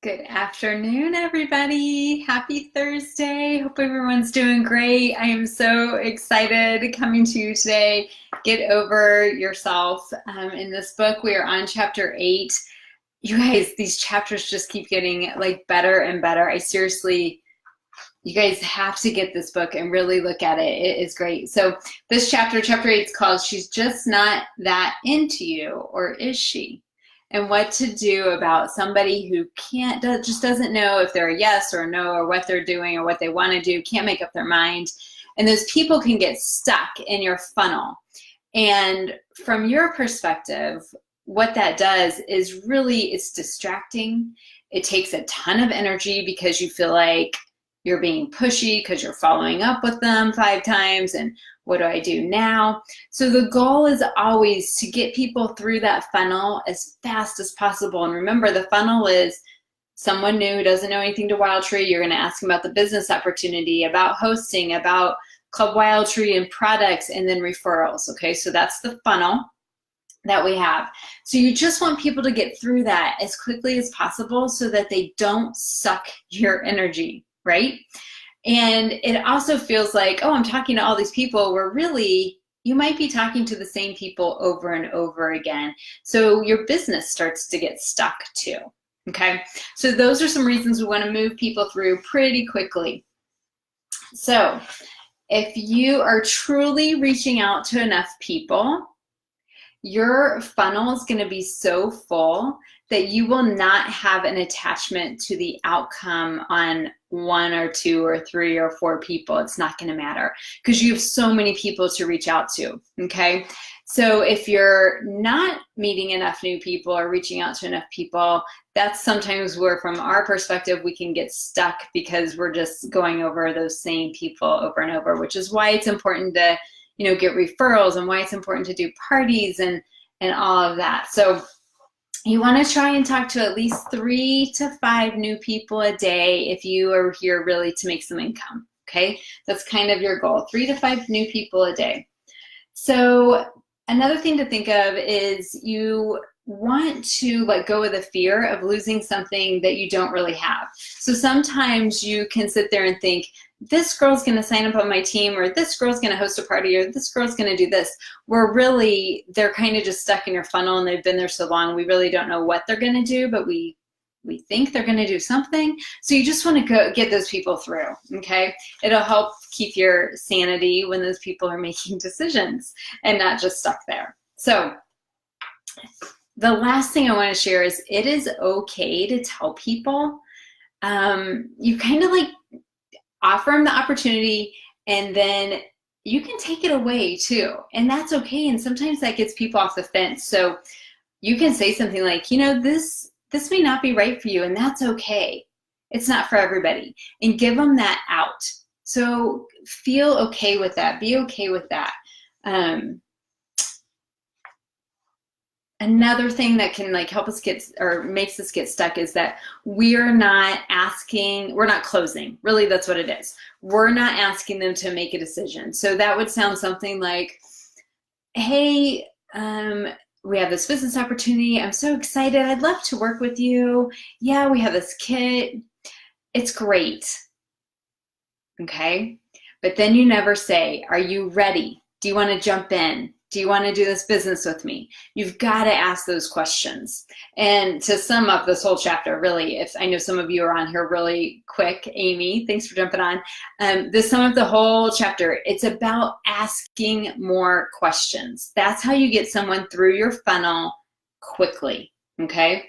Good afternoon, everybody. Happy Thursday. Hope everyone's doing great. I am so excited coming to you today. Get over yourself. In this book, we are on chapter 8. You guys, these chapters just keep getting like better and better. You guys have to get this book and really look at it. It is great. So this chapter 8 is called She's Just Not That Into You, or Is She? And what to do about somebody who just doesn't know if they're a yes or a no, or what they're doing or what they want to do, can't make up their mind. And those people can get stuck in your funnel. And from your perspective, what that does is really, it's distracting. It takes a ton of energy because you feel like you're being pushy because you're following up with them 5 times and what do I do now? So the goal is always to get people through that funnel as fast as possible. And remember, the funnel is someone new who doesn't know anything to Wildtree. You're going to ask them about the business opportunity, about hosting, about Club Wildtree and products, and then referrals. Okay, so that's the funnel that we have. So you just want people to get through that as quickly as possible so that they don't suck your energy, right? And it also feels like, oh, I'm talking to all these people, where really you might be talking to the same people over and over again. So your business starts to get stuck too, okay? So those are some reasons we want to move people through pretty quickly. So if you are truly reaching out to enough people, your funnel is going to be so full that you will not have an attachment to the outcome on 1 or 2 or 3 or 4 people. It's not going to matter because you have so many people to reach out to, okay? So if you're not meeting enough new people or reaching out to enough people, that's sometimes where, from our perspective, we can get stuck because we're just going over those same people over and over, which is why it's important to, get referrals, and why it's important to do parties and all of that. So you want to try and talk to at least 3 to 5 new people a day if you are here really to make some income, okay? That's kind of your goal, 3 to 5 new people a day. So another thing to think of is you want to let go of the fear of losing something that you don't really have. So sometimes you can sit there and think, this girl's going to sign up on my team, or this girl's going to host a party, or this girl's going to do this, where really they're kind of just stuck in your funnel and they've been there so long, we really don't know what they're going to do, but we think they're going to do something. So you just want to get those people through, okay? It'll help keep your sanity when those people are making decisions and not just stuck there. So the last thing I want to share is it is okay to tell people. You kind of like offer them the opportunity, and then you can take it away too, and that's okay. And sometimes that gets people off the fence. So you can say something like, this may not be right for you, and that's okay. It's not for everybody, and give them that out. So feel okay with that. Be okay with that. Another thing that can help us makes us get stuck is that we're not closing. Really, that's what it is. We're not asking them to make a decision. So that would sound something like, hey, we have this business opportunity. I'm so excited. I'd love to work with you. Yeah, we have this kit. It's great. Okay. But then you never say, are you ready? Do you want to jump in? Do you want to do this business with me? You've got to ask those questions. And to sum up this whole chapter, really, if I know some of you are on here really quick, Amy, thanks for jumping on. To sum up the whole chapter, it's about asking more questions. That's how you get someone through your funnel quickly, okay?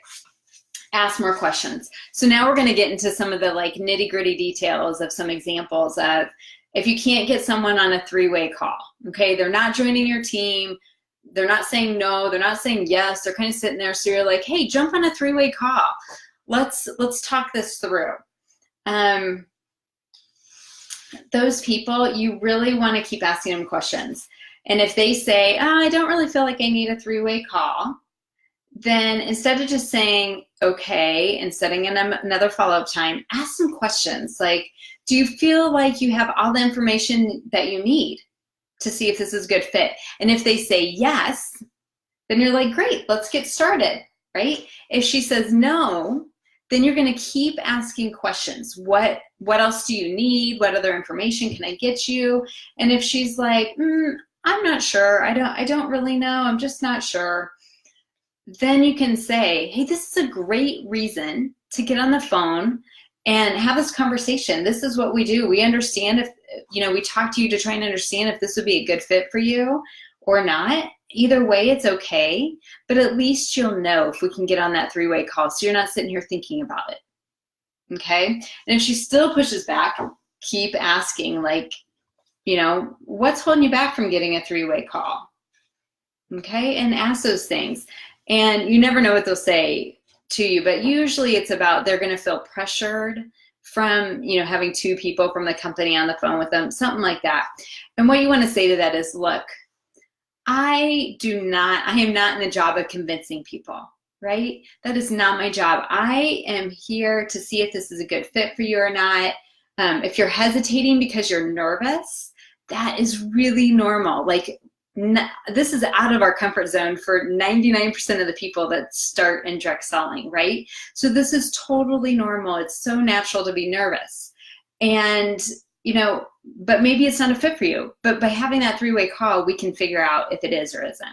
Ask more questions. So now we're going to get into some of the nitty-gritty details of some examples of if you can't get someone on a 3-way call, okay? They're not joining your team. They're not saying no. They're not saying yes. They're kind of sitting there. So you're like, hey, jump on a 3-way call. Let's talk this through. Those people, you really want to keep asking them questions. And if they say, oh, I don't really feel like I need a 3-way call, then instead of just saying, okay, and setting another follow-up time, ask some questions like, do you feel like you have all the information that you need to see if this is a good fit? And if they say yes, then you're like, great, let's get started, right? If she says no, then you're going to keep asking questions. What else do you need? What other information can I get you? And if she's like, I'm not sure. I don't really know. I'm just not sure. Then you can say, hey, this is a great reason to get on the phone and have this conversation. This is what we do. We understand if, we talk to you to try and understand if this would be a good fit for you or not. Either way, it's okay, but at least you'll know if we can get on that three-way call so you're not sitting here thinking about it, okay? And if she still pushes back, keep asking, like, what's holding you back from getting a three-way call, okay? And ask those things. And you never know what they'll say to you, but usually it's about they're going to feel pressured from, having two people from the company on the phone with them, something like that. And what you want to say to that is, look, I am not in the job of convincing people, right? That is not my job. I am here to see if this is a good fit for you or not. If you're hesitating because you're nervous, that is really normal. Like, this is out of our comfort zone for 99% of the people that start in direct selling, right? So this is totally normal. It's so natural to be nervous. And but maybe it's not a fit for you. But by having that three-way call, we can figure out if it is or isn't,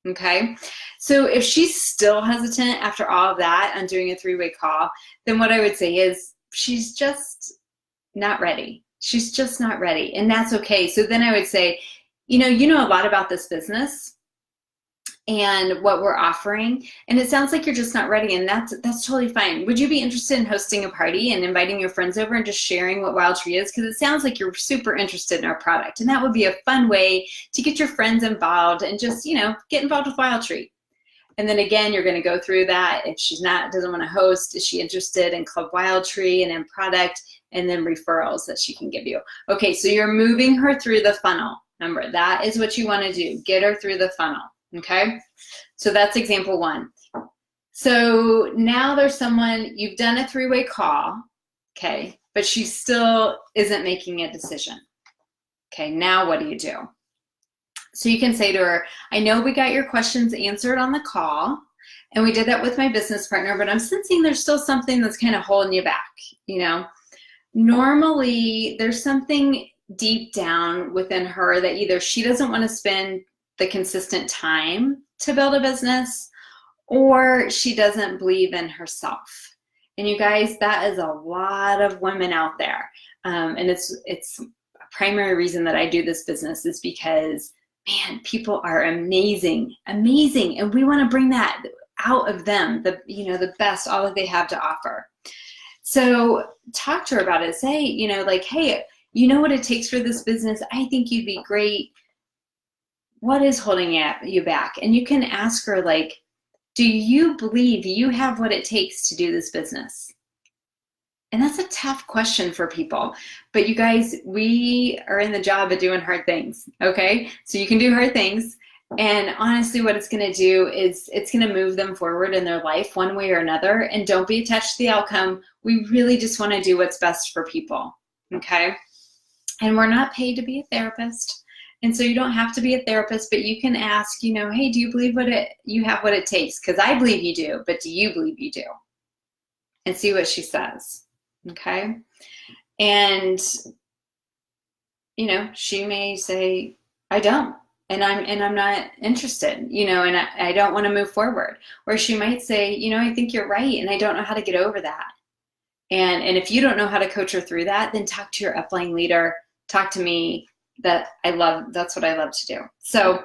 okay? So if she's still hesitant after all of that on doing a three-way call, then what I would say is she's just not ready. She's just not ready, and that's okay. So then I would say, you know a lot about this business and what we're offering, and it sounds like you're just not ready, and that's totally fine. Would you be interested in hosting a party and inviting your friends over and just sharing what Wildtree is? Because it sounds like you're super interested in our product, and that would be a fun way to get your friends involved and just, get involved with Wildtree. And then again, you're going to go through that. If she's doesn't want to host, is she interested in Club Wildtree and in product, and then referrals that she can give you. Okay, so you're moving her through the funnel. Remember, that is what you want to do. Get her through the funnel. Okay, so that's example one. So now there's someone, you've done a three-way call, okay, but she still isn't making a decision. Okay, now what do you do? So you can say to her, I know we got your questions answered on the call, and we did that with my business partner, but I'm sensing there's still something that's kind of holding you back. Normally there's something deep down within her that either she doesn't want to spend the consistent time to build a business, or she doesn't believe in herself. And you guys, that is a lot of women out there. And it's a primary reason that I do this business is because, man, people are amazing, and we want to bring that out of them, the best, all that they have to offer. So talk to her about it. Say, like, hey, you know what it takes for this business? I think you'd be great. What is holding you back? And you can ask her, like, do you believe you have what it takes to do this business? And that's a tough question for people. But you guys, we are in the job of doing hard things, okay? So you can do hard things. And honestly, what it's going to do is it's going to move them forward in their life one way or another. And don't be attached to the outcome. We really just want to do what's best for people, okay? And we're not paid to be a therapist. And so you don't have to be a therapist, but you can ask, hey, do you believe you have what it takes? Because I believe you do, but do you believe you do? And see what she says, okay? And, she may say, I don't, and I'm not interested, and I don't want to move forward. Or she might say, I think you're right, and I don't know how to get over that. And if you don't know how to coach her through that, then talk to your upline leader, talk to me. That's what I love to do. So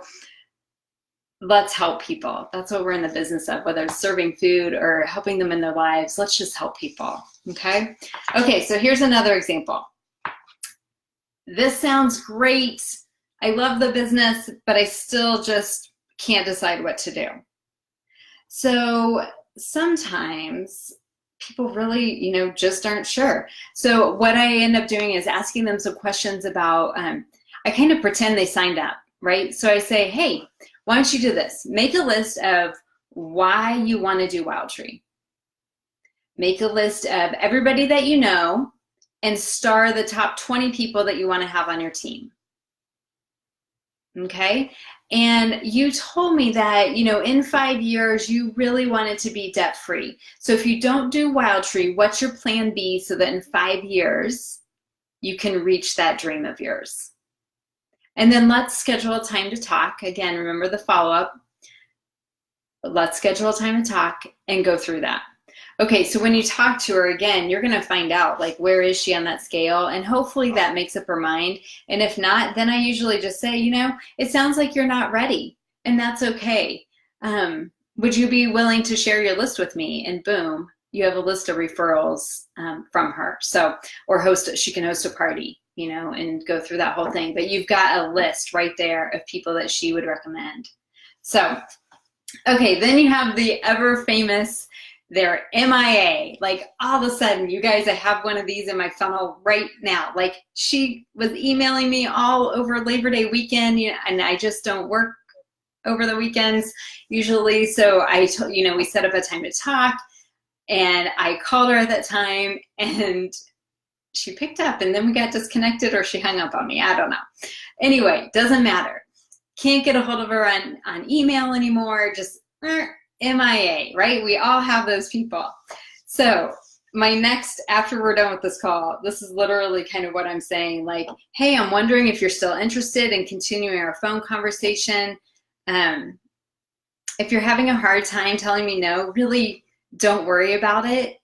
let's help people. That's what we're in the business of, whether it's serving food or helping them in their lives. Let's just help people, okay? Okay, so here's another example. This sounds great. I love the business, but I still just can't decide what to do. So sometimes people really, just aren't sure. So what I end up doing is asking them some questions about, I kind of pretend they signed up, right? So I say, hey, why don't you do this? Make a list of why you want to do Wildtree. Make a list of everybody that you know and star the top 20 people that you want to have on your team. Okay? And you told me that, you know, in 5 years, you really wanted to be debt free. So if you don't do Wildtree, what's your plan B so that in 5 years, you can reach that dream of yours? And then let's schedule a time to talk. Again, remember the follow-up. Let's schedule a time to talk and go through that. Okay, so when you talk to her again, you're going to find out, like, where is she on that scale? And hopefully that makes up her mind. And if not, then I usually just say, you know, it sounds like you're not ready, and that's okay. Would you be willing to share your list with me? And boom, you have a list of referrals from her. So, or she can host a party, you know, and go through that whole thing. But you've got a list right there of people that she would recommend. So, okay, then you have the ever famous, they're MIA. Like, all of a sudden, you guys, I have one of these in my funnel right now. Like, she was emailing me all over Labor Day weekend, you know, and I just don't work over the weekends usually. So you know, we set up a time to talk, and I called her at that time, and she picked up, and then we got disconnected, or she hung up on me. I don't know. Anyway, doesn't matter. Can't get a hold of her on email anymore. Just MIA, right? We all have those people. So my next, after we're done with this call, this is literally kind of what I'm saying. Like, hey, I'm wondering if you're still interested in continuing our phone conversation. If you're having a hard time telling me no, really don't worry about it.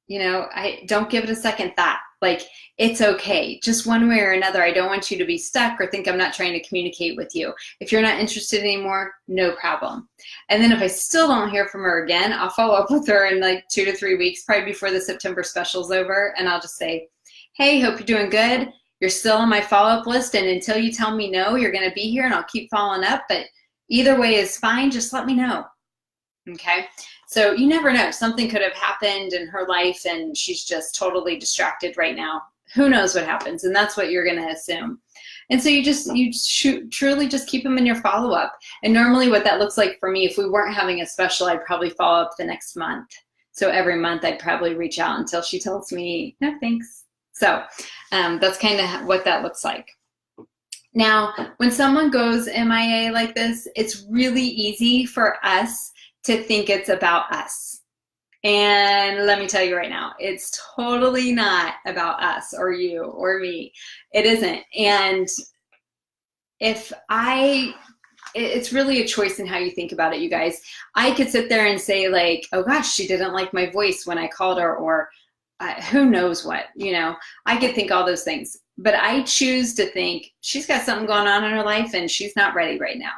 You know, don't give it a second thought. Like, it's okay. Just one way or another, I don't want you to be stuck or think I'm not trying to communicate with you. If you're not interested anymore, no problem. And then if I still don't hear from her again, I'll follow up with her in like 2 to 3 weeks, probably before the September special's over. And I'll just say, hey, hope you're doing good. You're still on my follow-up list. And until you tell me no, you're going to be here, and I'll keep following up. But either way is fine. Just let me know. Okay. So you never know. Something could have happened in her life, and she's just totally distracted right now. Who knows what happens? And that's what you're going to assume. And so you truly just keep them in your follow-up. And normally what that looks like for me, if we weren't having a special, I'd probably follow up the next month. So every month I'd probably reach out until she tells me, no, thanks. So that's kind of what that looks like. Now, when someone goes MIA like this, it's really easy for us to think it's about us. And let me tell you right now, it's totally not about us or you or me. It isn't. And it's really a choice in how you think about it, you guys. I could sit there and say, like, oh gosh, she didn't like my voice when I called her, or who knows what, you know. I could think all those things. But I choose to think she's got something going on in her life and she's not ready right now.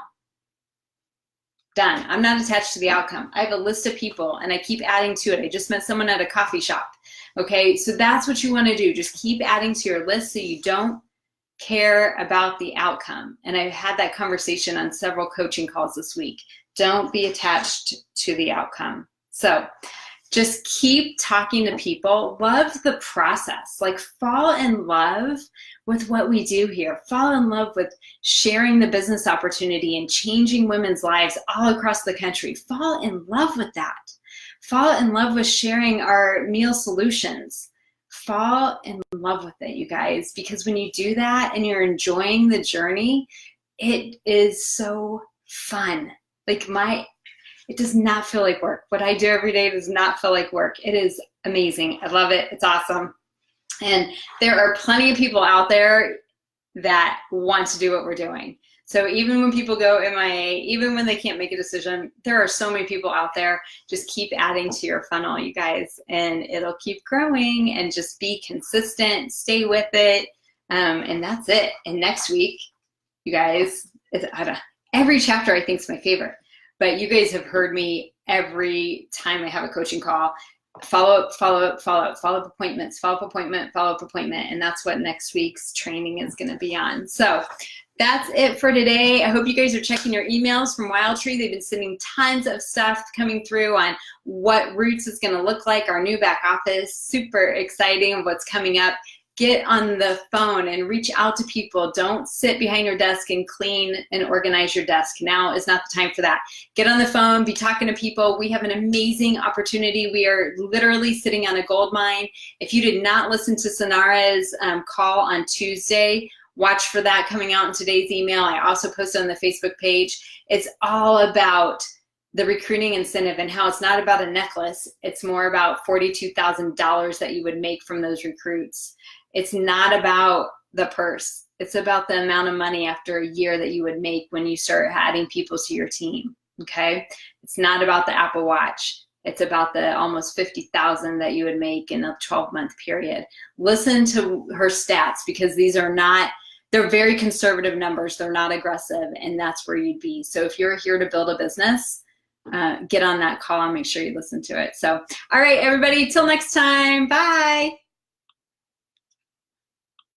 Done. I'm not attached to the outcome. I have a list of people and I keep adding to it. I just met someone at a coffee shop. Okay, so that's what you want to do. Just keep adding to your list so you don't care about the outcome. And I've had that conversation on several coaching calls this week. Don't be attached to the outcome. So just keep talking to people. Love the process. Like, fall in love with what we do here. Fall in love with sharing the business opportunity and changing women's lives all across the country. Fall in love with that. Fall in love with sharing our meal solutions. Fall in love with it, you guys, because when you do that and you're enjoying the journey, it is so fun. Like, it does not feel like work. What I do every day does not feel like work. It is amazing. I love it. It's awesome. And there are plenty of people out there that want to do what we're doing. So even when people go MIA, even when they can't make a decision, there are so many people out there. Just keep adding to your funnel, you guys, and it'll keep growing. And just be consistent, stay with it, and that's it. And next week, you guys, every chapter I think is my favorite. But you guys have heard me every time I have a coaching call, follow up, appointments, follow up appointment. And that's what next week's training is going to be on. So that's it for today. I hope you guys are checking your emails from Wildtree. They've been sending tons of stuff coming through on what Roots is going to look like, our new back office. Super exciting of what's coming up. Get on the phone and reach out to people. Don't sit behind your desk and clean and organize your desk. Now is not the time for that. Get on the phone, be talking to people. We have an amazing opportunity. We are literally sitting on a gold mine. If you did not listen to Sanara's call on Tuesday, watch for that coming out in today's email. I also posted on the Facebook page. It's all about the recruiting incentive and how it's not about a necklace. It's more about $42,000 that you would make from those recruits. It's not about the purse. It's about the amount of money after a year that you would make when you start adding people to your team, okay? It's not about the Apple Watch. It's about the almost $50,000 that you would make in a 12-month period. Listen to her stats, because these are not, they're very conservative numbers. They're not aggressive, and that's where you'd be. So if you're here to build a business, get on that call and make sure you listen to it. So, all right, everybody, till next time. Bye.